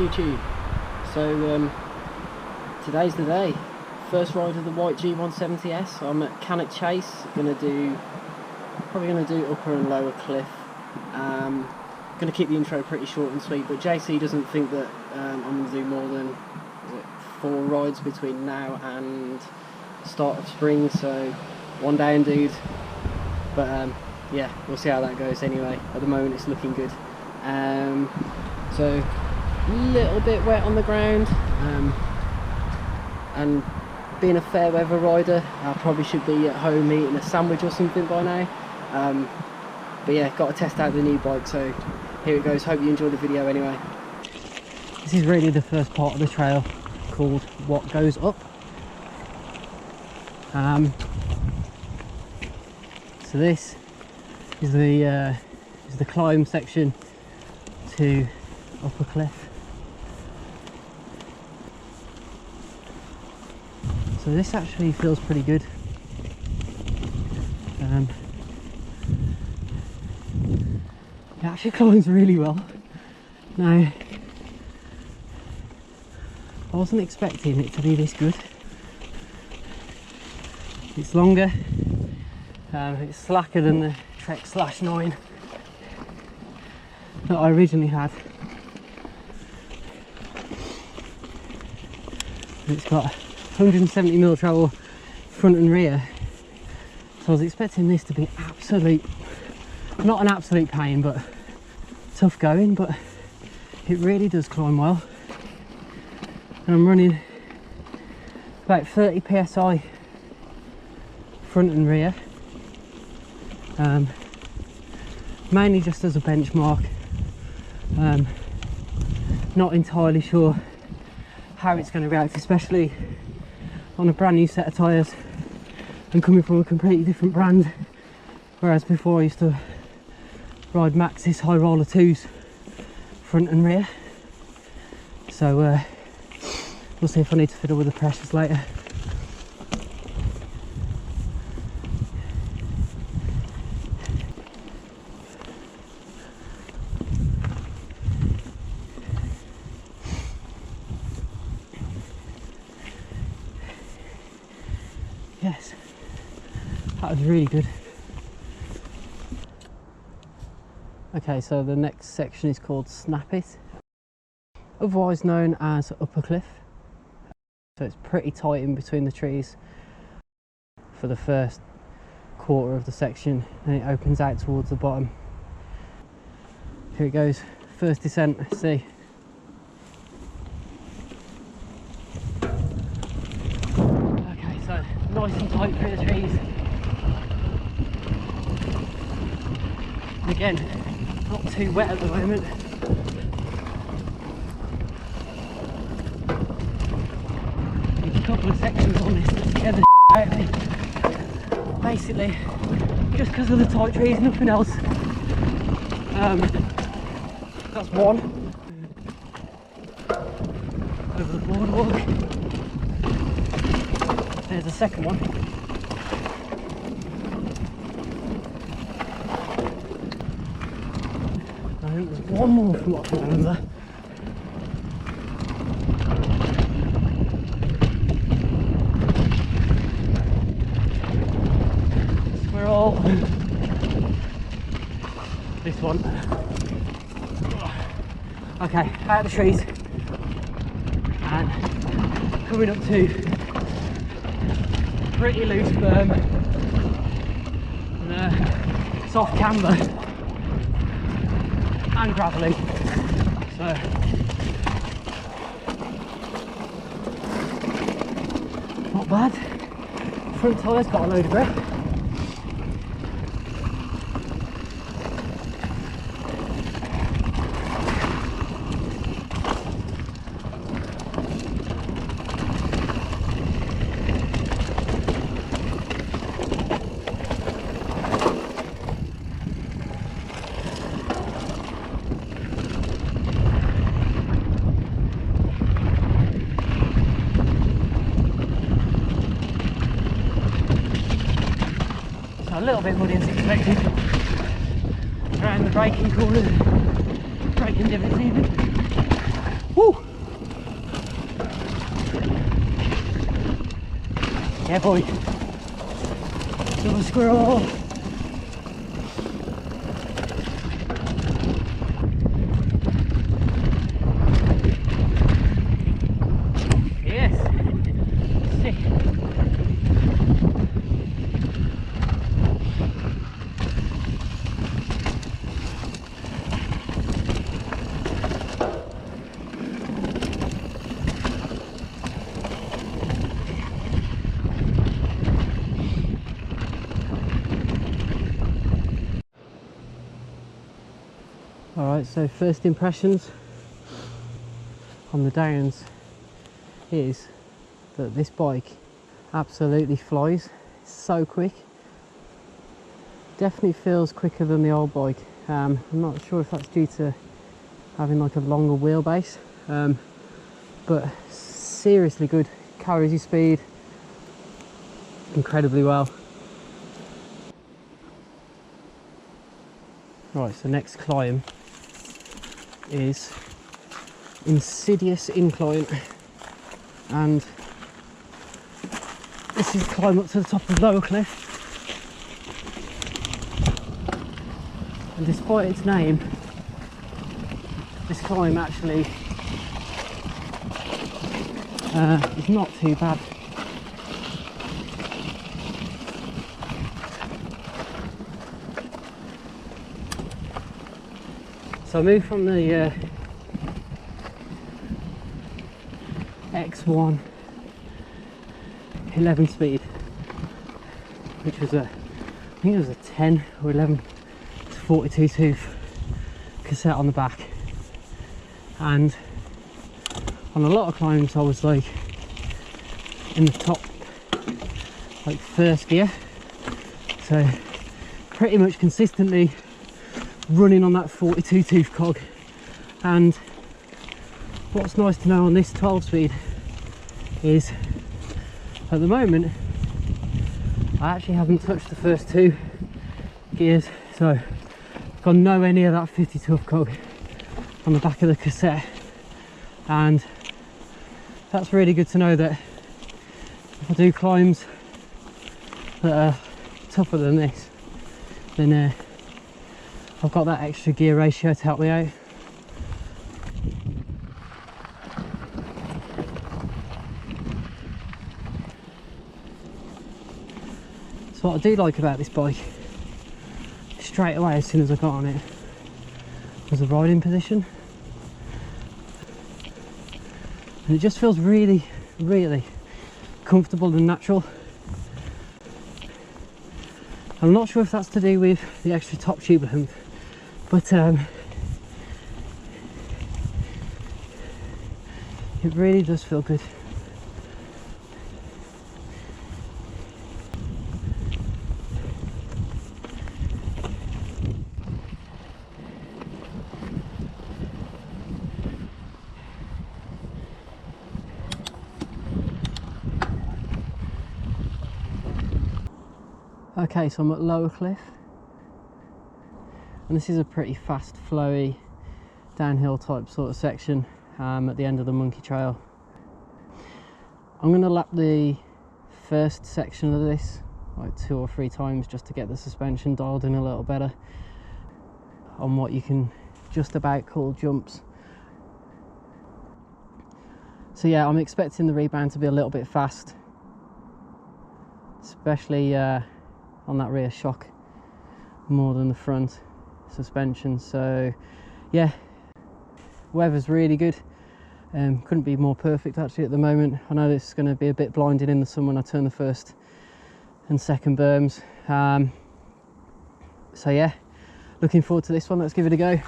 YouTube. So today's the day. First ride of the Whyte G-170s. I'm at Cannock Chase. Probably gonna do upper and lower cliff. Gonna keep the intro pretty short and sweet. But JC doesn't think that I'm gonna do more than 4 rides between now and start of spring. So one down, dude. But yeah, we'll see how that goes. Anyway, at the moment it's looking good. So a little bit wet on the ground, and being a fair weather rider, I probably should be at home eating a sandwich or something by now. But yeah, got to test out the new bike, so here it goes. Hope you enjoy the video anyway. This is really the first part of the trail, called What Goes Up. So this is the climb section to Upper Cliff. So this actually feels pretty good. It actually climbs really well. Now, I wasn't expecting it to be this good. It's longer, it's slacker than the Trek /9 that I originally had. It's got 170mm travel front and rear, so I was expecting this to be not an absolute pain, but tough going, but it really does climb well. And I'm running about 30 psi front and rear, mainly just as a benchmark. Not entirely sure how it's going to react, especially on a brand new set of tyres and coming from a completely different brand, whereas before I used to ride Maxxis high roller 2s front and rear. So we'll see if I need to fiddle with the pressures later. Yes, that was really good. Okay, so the next section is called Snap It, otherwise known as Upper Cliff. So it's pretty tight in between the trees for the first quarter of the section, and it opens out towards the bottom. Here it goes, first descent, see. Nice and tight through the trees. Again, not too wet at the moment. There's a couple of sections on this that scare the out of me. Basically, just because of the tight trees, nothing else. That's one. Over the boardwalk. There's a second one. I think there's one more from what I can remember. Squirrel. This one. Okay, out of the trees. And coming up to pretty loose berm and soft camber and gravelly, so not bad. Front tyre's got a load of grip. A little bit muddy as expected around the braking corners, braking divots even. Woo! Yeah, boy. Little squirrel. Yes. Sick. Alright, so first impressions on the downs is that this bike absolutely flies. It's so quick. Definitely feels quicker than the old bike. I'm not sure if that's due to having like a longer wheelbase, but seriously good. Carries your speed incredibly well. Right, so next climb is insidious incline, and this is a climb up to the top of Lower Cliff, and despite its name, this climb actually is not too bad. So I moved from the X1 11 speed, which was I think it was a 10 or 11 to 42 tooth cassette on the back, and on a lot of climbs I was like in the top, like first gear, so pretty much consistently running on that 42 tooth cog. And what's nice to know on this 12 speed is at the moment I actually haven't touched the first two gears, so I've got nowhere near that 50 tooth cog on the back of the cassette, and that's really good to know that if I do climbs that are tougher than this, then I've got that extra gear ratio to help me out. So what I do like about this bike, straight away as soon as I got on it, was the riding position. And it just feels really, really comfortable and natural. I'm not sure if that's to do with the extra top tube length, but it really does feel good. Okay, so I'm at Lower Cliff, and this is a pretty fast flowy downhill type sort of section at the end of the Monkey Trail. I'm going to lap the first section of this like 2 or 3 times just to get the suspension dialed in a little better on what you can just about call jumps. So yeah, I'm expecting the rebound to be a little bit fast, especially on that rear shock more than the front suspension. So yeah, weather's really good. Couldn't be more perfect actually at the moment. I know this is going to be a bit blinding in the sun when I turn the first and second berms. So yeah, looking forward to this one. Let's give it a go.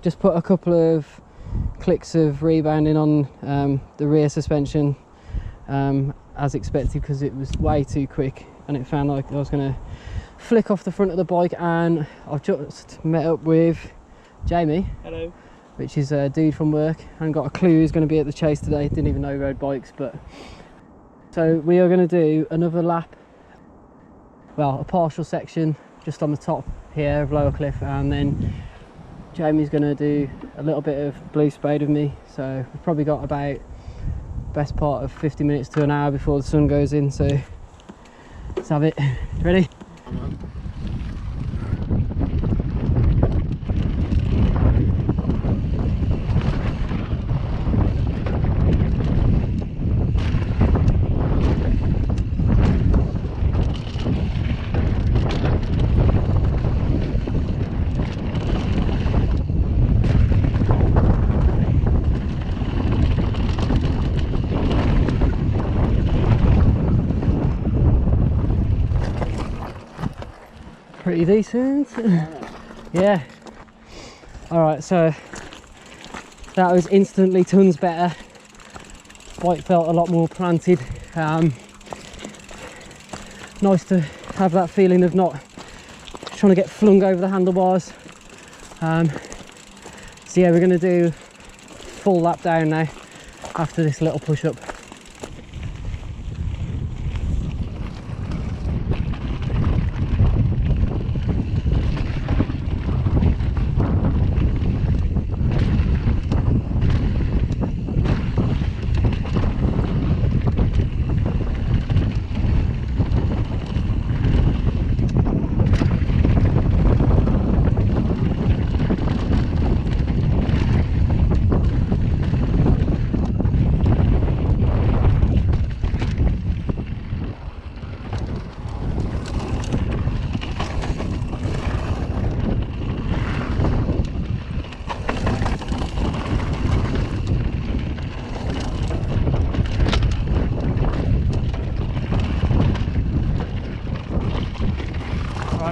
Just put a couple of clicks of rebounding on the rear suspension, as expected, because it was way too quick and it found like I was going to flick off the front of the bike. And I've just met up with Jamie. Hello. Which is a dude from work, and got a clue who's going to be at the chase today. Didn't even know he rode bikes. But so we are going to do another lap, well, a partial section just on the top here of Lower Cliff, and then Jamie's going to do a little bit of blue spade with me. So we've probably got about best part of 50 minutes to an hour before the sun goes in, so let's have it. Ready? Pretty decent. Yeah. Alright, so that was instantly tons better. Bike felt a lot more planted. Nice to have that feeling of not trying to get flung over the handlebars. So yeah, we're going to do full lap down now after this little push up.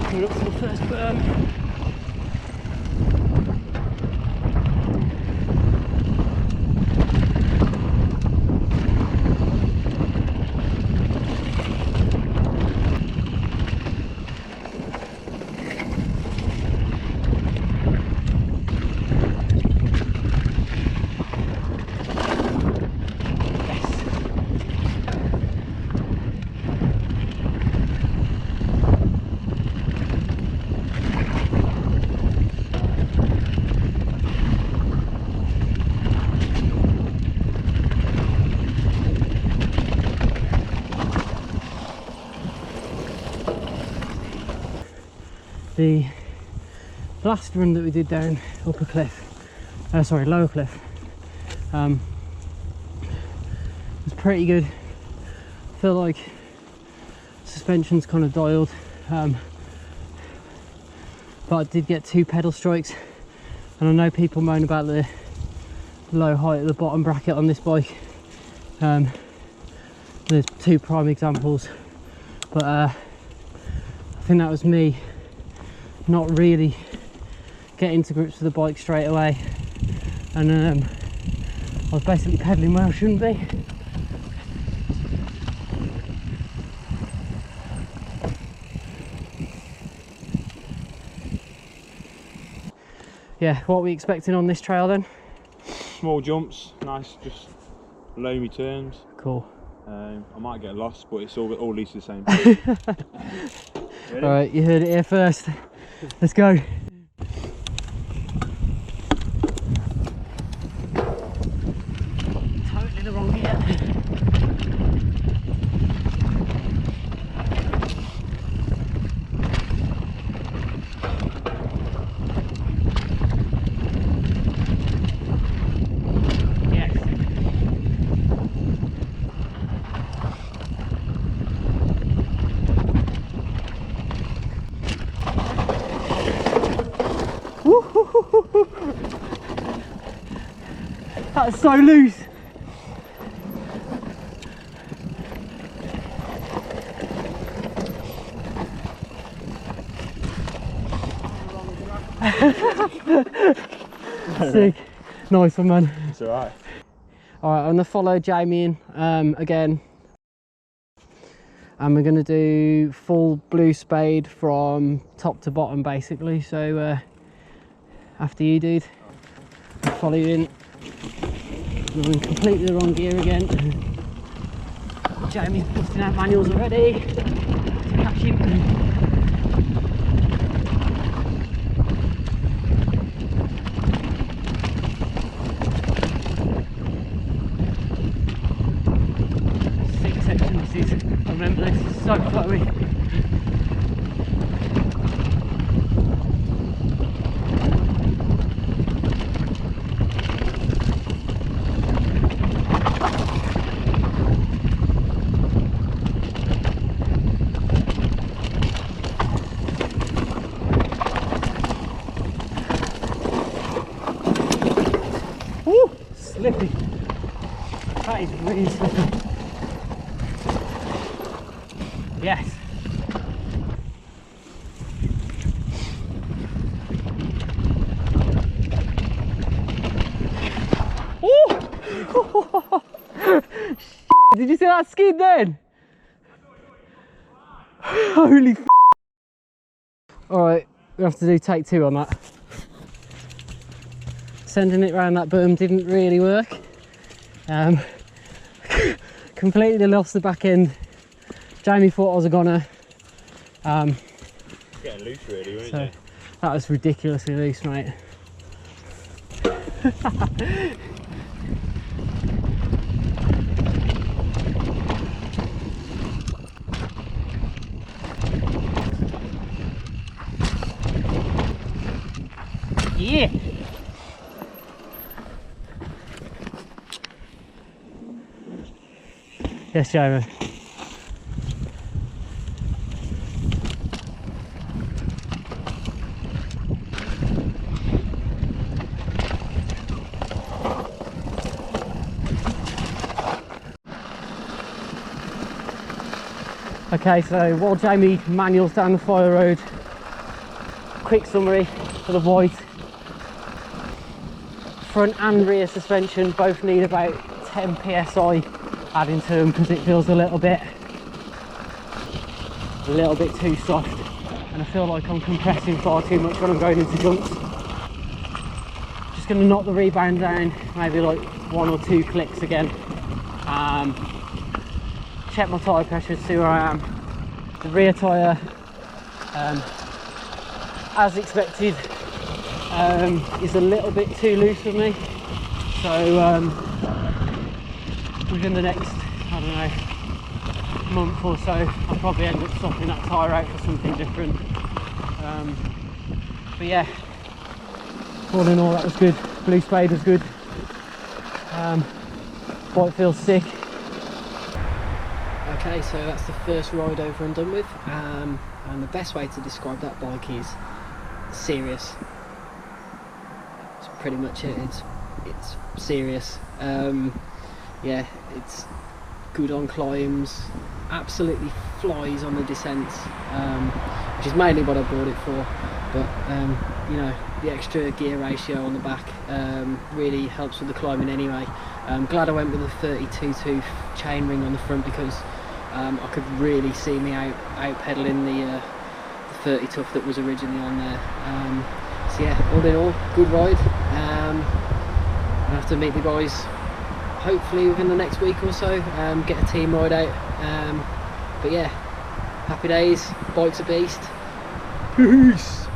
Coming up to the first berm. The last run that we did down Lower Cliff was pretty good. I feel like suspension's kind of dialed, but I did get 2 pedal strikes, and I know people moan about the low height at the bottom bracket on this bike. There's 2 prime examples, but I think that was me not really getting to grips with the bike straight away, and I was basically pedalling where I shouldn't be. Yeah, what are we expecting on this trail then? Small jumps, nice, just loamy turns. Cool. I might get lost, but it's all leads to the same place. Alright, you heard it here first. Let's go. Totally the wrong gear. That's so loose. Sick. Nice one, man. It's alright. Alright, I'm going to follow Jamie in again. And we're going to do full blue spade from top to bottom basically. So after you, dude. I'll follow you in. We're in completely the wrong gear again. Jamie's busting out manuals already. Catch him. I remember this is so flowy. Woo! Slippy. That is really slippy. Yes. Oh! Did you see that skid then? Holy f. Alright, we have to do take two on that. Sending it around that berm didn't really work. Completely lost the back end. Jamie thought I was a goner. Getting loose really, weren't So you? that was ridiculously loose, mate. Yeah. Yes, Jamie. Okay, so while Jamie manuals down the fire road, quick summary for the Whyte. Front and rear suspension both need about 10 psi adding to them because it feels a little bit too soft, and I feel like I'm compressing far too much when I'm going into jumps. Just going to knock the rebound down, maybe like 1 or 2 clicks again. Check my tyre pressure, see where I am. The rear tyre, as expected, is a little bit too loose for me. So within the next, I don't know, month or so, I'll probably end up swapping that tyre out for something different. But yeah, all in all, that was good. Blue spade was good. Whyte feels sick. Okay, so that's the first ride over and done with, and the best way to describe that bike is serious. That's pretty much it. It's serious. Yeah, it's good on climbs, absolutely flies on the descents, which is mainly what I bought it for. But you know, the extra gear ratio on the back really helps with the climbing anyway. I'm glad I went with a 32 tooth chain ring on the front because I could really see me out pedaling the 30 tooth that was originally on there. So yeah, all in all, good ride. I'll have to meet the boys hopefully within the next week or so, get a team ride out. But yeah, happy days, bike's a beast. Peace.